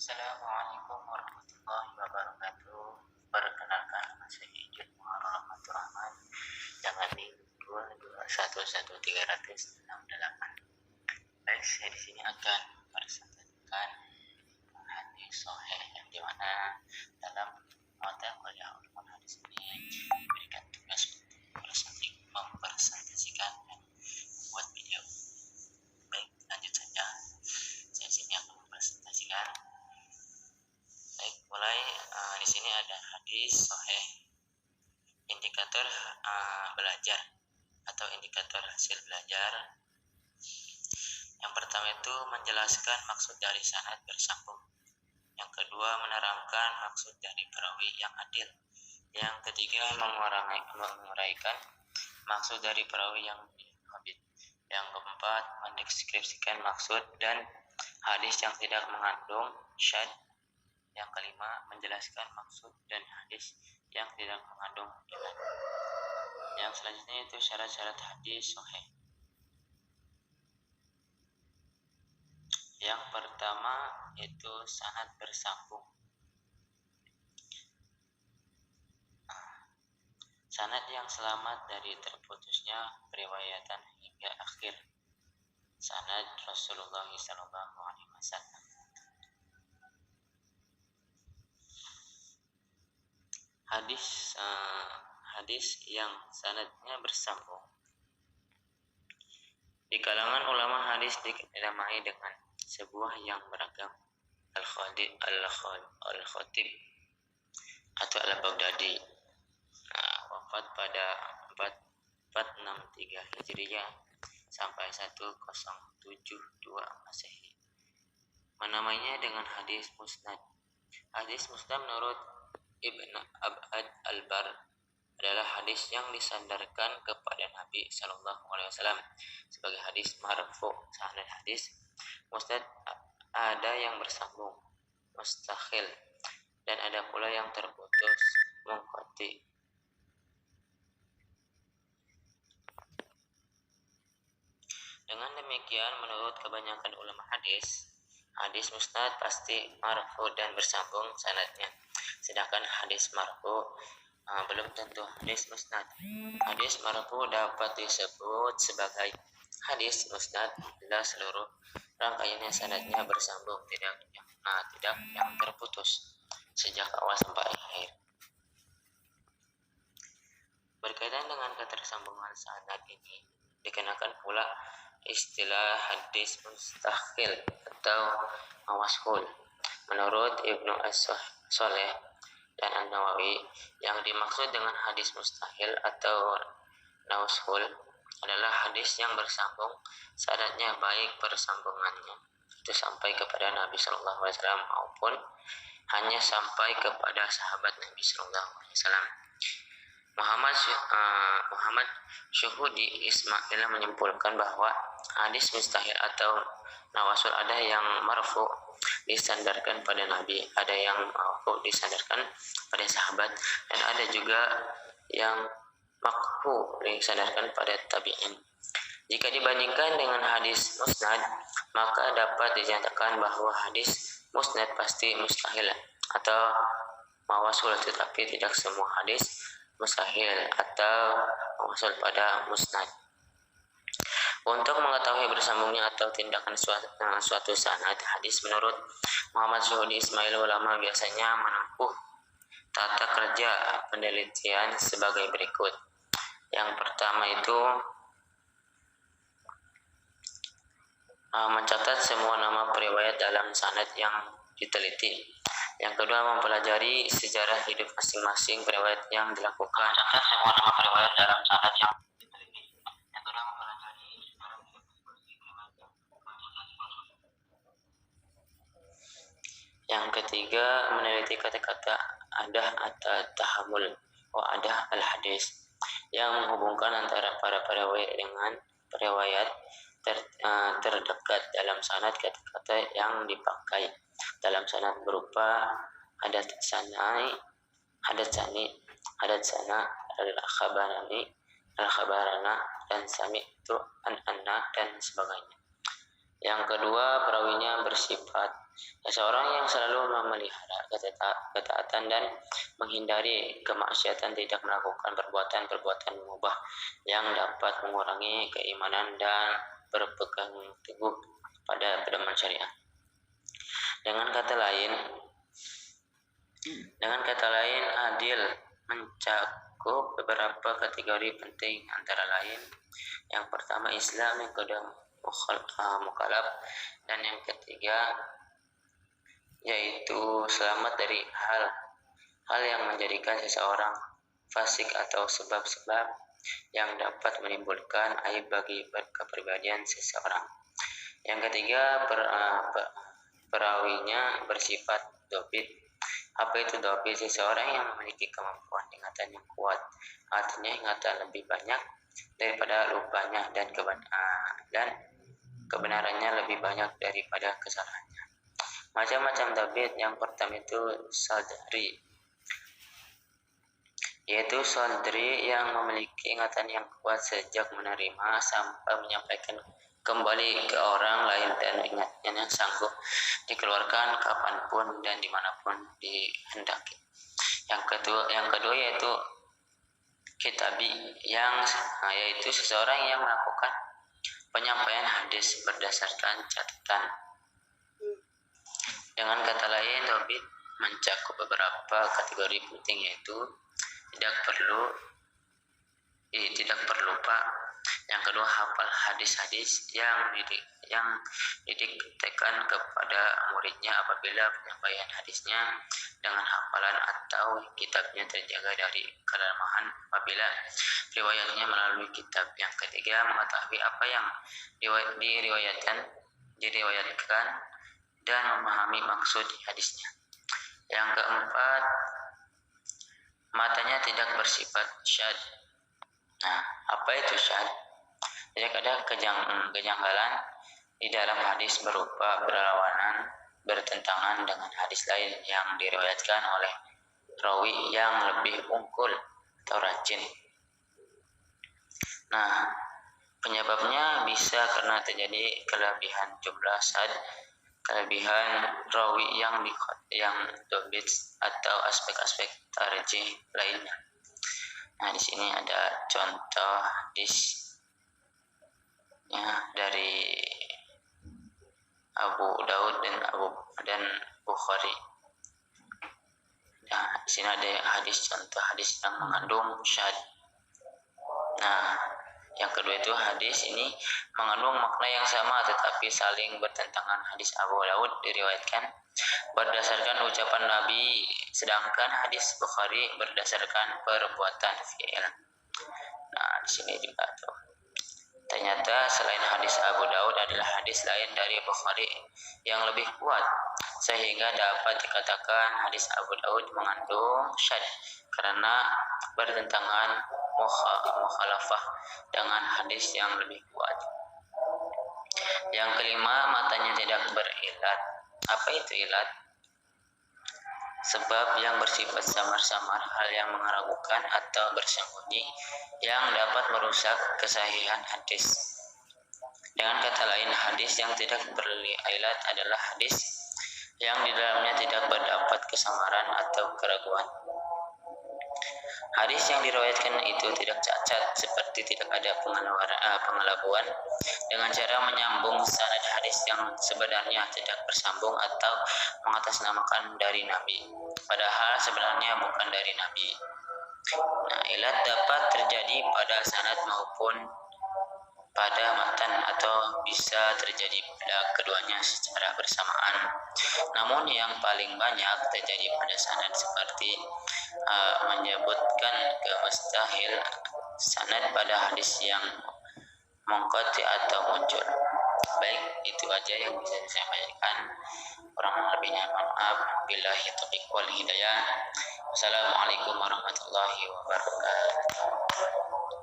Assalamualaikum warahmatullahi wabarakatuh. Perkenalkan, nama saya Ijun Muharram Rahmatur Rahman. Jangan di 2211368. Baik, saya di sini akan mempresentasikan hadis sahih yang dimana dalam mata kuliah ulumul hadis ini diberikan tugas untuk mempresentasikan dan membuat video. Baik, lanjut saja. Saya sini akan mempresentasikan. Baik, mulai di sini ada hadis sahih, indikator belajar atau indikator hasil belajar. Yang pertama itu menjelaskan maksud dari sanad bersambung. Yang kedua menerangkan maksud dari perawi yang adil. Yang ketiga menguraikan maksud dari perawi yang habib. Yang keempat mendeskripsikan maksud dan hadis yang tidak mengandung syad. Yang kelima menjelaskan maksud dan hadis yang tidak mengandung ilal. Yang selanjutnya itu syarat-syarat hadis sahih. Yang pertama itu sanad bersambung. Sanad yang selamat dari terputusnya periwayatan hingga akhir sanad Rasulullah SAW. Hadis yang sanadnya bersambung. Di kalangan ulama hadis dinamai dengan sebuah yang beragam, Al-Khatib atau Al-Baghdadi, wafat pada 463 Hijriah sampai 1072 Masehi. Menamainya dengan hadis musnad. Hadis musnad menurut Ibn Abad Al-Bar adalah hadis yang disandarkan kepada Nabi SAW sebagai hadis marfu. Sanad hadis musnad ada yang bersambung, mustakhil, dan ada pula yang terputus, munqati. Dengan demikian, menurut kebanyakan ulama hadis musnad pasti marfu dan bersambung sanadnya. Sedangkan hadis marfu belum tentu hadis musnad. Hadis marfu dapat disebut sebagai hadis musnad bila seluruh rangkaiannya sanadnya bersambung, tidak yang terputus sejak awal sampai akhir. Berkaitan dengan ketersambungan sanad ini, dikenakan pula istilah hadis mustakhil atau mawashul. Menurut Ibnu As-Soleh dan An-Nawawi, yang dimaksud dengan hadis mustahil atau mawashul adalah hadis yang bersambung sanadnya, baik persambungannya itu sampai kepada Nabi SAW maupun hanya sampai kepada sahabat Nabi SAW. Muhammad Syuhudi Ismail menyimpulkan bahwa hadis mustahil atau nawasul ada yang marfu disandarkan pada Nabi, ada yang marfu disandarkan pada sahabat, dan ada juga yang maqfu disandarkan pada tabi'in. Jika dibandingkan dengan hadis musnad, maka dapat dinyatakan bahwa hadis musnad pasti mustahil atau mawasul, tetapi tidak semua hadis mustahil atau mawasul pada musnad. Untuk mengetahui bersambungnya atau tindakan suatu sanad hadis menurut Muhammad Syuhudi Ismail, ulama biasanya menempuh tata kerja penelitian sebagai berikut. Yang pertama itu mencatat semua nama periwayat dalam sanad yang diteliti. Yang kedua, mempelajari sejarah hidup masing-masing periwayat yang dilakukan. Mencatat semua nama periwayat dalam sanad yang diteliti. Yang kedua, mempelajari sejarah hidup masing-masing periwayat yang dilakukan. Yang ketiga, meneliti kata-kata adah atau tahamul wa adah al-hadis yang menghubungkan antara para periwayat dengan periwayat terdekat dalam sanad. Kata-kata yang dipakai dalam sanad berupa hadat sana, al-khabarana, dan sami'tu an-anna, dan sebagainya. Yang kedua, perawinya bersifat seseorang yang selalu memelihara ketaatan dan menghindari kemaksiatan, tidak melakukan perbuatan-perbuatan mubah yang dapat mengurangi keimanan dan berpegang teguh pada pedoman syariat. Dengan kata lain, adil mencakup beberapa kategori penting, antara lain yang pertama Islam, yang kedua mukallaf, dan yang ketiga yaitu selamat dari hal yang menjadikan seseorang fasik atau sebab-sebab yang dapat menimbulkan aib bagi kepribadian seseorang. Yang ketiga, perawinya bersifat dobit. Apa itu dobit? Seseorang yang memiliki kemampuan ingatan yang kuat, artinya ingatan lebih banyak daripada lupanya, dan kebenarannya lebih banyak daripada kesalahannya. Macam-macam dobit. Yang pertama itu sadri, yaitu sadri yang memiliki ingatan yang kuat sejak menerima sampai menyampaikan kembali ke orang lain, dan ingatnya sanggup dikeluarkan kapanpun dan dimanapun dihendaki. Yang kedua yaitu kitabi, yaitu seseorang yang melakukan penyampaian hadis berdasarkan catatan. Dengan kata lain, dobit mencakup beberapa kategori penting, yaitu tidak perlu lupa. Yang kedua, hafal hadis-hadis yang didiktekan kepada muridnya apabila penyampaian hadisnya dengan hafalan atau kitabnya terjaga dari kelemahan apabila riwayatnya melalui kitab. Yang ketiga, mengetahui apa yang diriwayatkan dan memahami maksud hadisnya. Yang keempat, matanya tidak bersifat syadz. Nah, apa itu syadz? Tidak ada kejanggalan di dalam hadis berupa berlawanan, bertentangan dengan hadis lain yang diriwayatkan oleh rawi yang lebih unggul atau rajin. Nah, penyebabnya bisa karena terjadi kelebihan jumlah kelebihan rawi yang dobit atau aspek-aspek tarjih lainnya. Nah, di sini ada contoh hadis dari Abu Daud dan Bukhari. Nah, di sini ada contoh hadis yang mengandung syadz. Nah, yang kedua itu hadis ini mengandung makna yang sama tetapi saling bertentangan. Hadis Abu Daud diriwayatkan berdasarkan ucapan Nabi, sedangkan hadis Bukhari berdasarkan perbuatan fi'il. Nah, di sini juga tuh. Ternyata selain hadis Abu Daud adalah hadis lain dari Bukhari yang lebih kuat, sehingga dapat dikatakan hadis Abu Daud mengandung syadz karena bertentangan mukhalafah dengan hadis yang lebih kuat. Yang kelima, matanya tidak berilat. Apa itu ilat? Sebab yang bersifat samar-samar, hal yang meragukan atau bersembunyi yang dapat merusak kesahihan hadis. Dengan kata lain, hadis yang tidak berilat adalah hadis yang di dalamnya tidak terdapat kesamaran atau keraguan. Hadis yang diriwayatkan itu tidak cacat, seperti tidak ada pengelabuan dengan cara menyambung sanad hadis yang sebenarnya tidak bersambung atau mengatasnamakan dari Nabi, padahal sebenarnya bukan dari Nabi. Nah, ilat dapat terjadi pada sanad maupun pada matan, atau bisa terjadi pada keduanya secara bersamaan. Namun yang paling banyak terjadi pada sanad, seperti menyebutkan kemustahil sanad pada hadis yang munqati atau muncul. Baik, itu aja yang bisa saya sampaikan. Kurang lebihnya maaf. Billahi taufiq wal hidayah. Wassalamualaikum warahmatullahi wabarakatuh.